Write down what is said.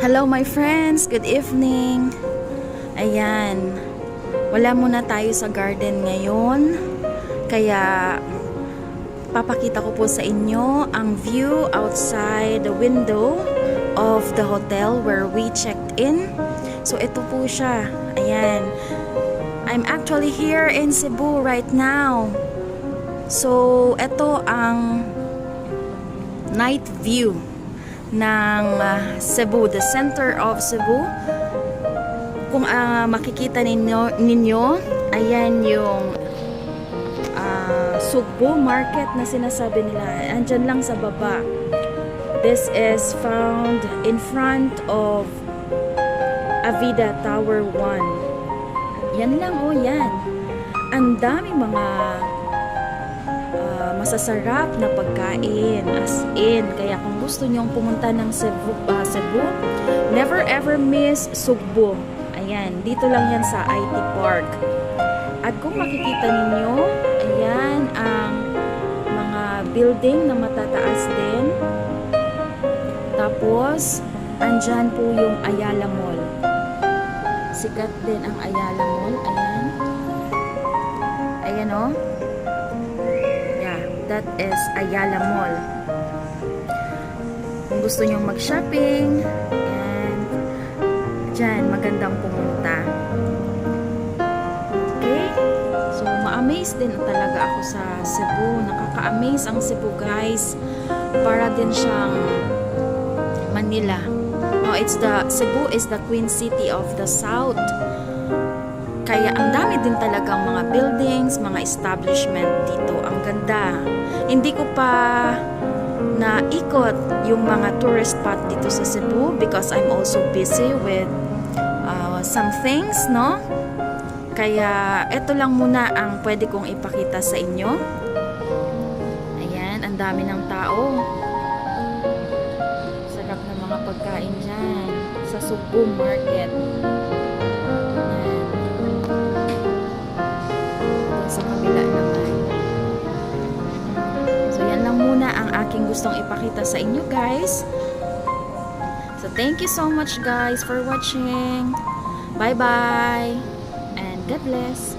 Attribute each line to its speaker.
Speaker 1: Hello my friends, good evening. Ayan, wala muna tayo sa garden ngayon. Kaya papakita ko po sa inyo ang view outside the window of the hotel where we checked in. So ito po siya. Ayan. I'm actually here in Cebu right now. So ito ang night view ng Cebu, the center of Cebu. Kung makikita ninyo, ayan yung Sugbo Market na sinasabi nila. Andyan lang sa baba. This is found in front of Avida Tower 1. Yan lang, oh yan. Ang dami mga masasarap na pagkain, as in. Kaya kung gusto nyong pumunta ng Cebu, never ever miss Sugbo. Ayan, dito lang yan sa IT Park. At kung makikita ninyo, ayan ang mga building na matataas din. Tapos, andyan po yung Ayala Mall. Sikat din ang Ayala Mall. Ayan. Ayan, oh. That is Ayala Mall. Kung gusto nyong mag-shopping, and dyan, magandang pumunta. Okay? So, ma-amaze din talaga ako sa Cebu. Nakaka-amaze ang Cebu, guys. Para din siyang Manila. No, Cebu is the Queen City of the South. Kaya ang dami din talagang mga buildings, mga establishment dito. Ang ganda. Hindi ko pa naikot yung mga tourist spot dito sa Cebu because I'm also busy with some things, no? Kaya ito lang muna ang pwede kong ipakita sa inyo. Ayan, ang dami ng tao. Sarap ng mga pagkain dyan sa Sugbo Market. Sa kabila naman. So yan lang muna ang aking gustong ipakita sa inyo, guys. So thank you so much, guys, for watching. Bye bye and God bless.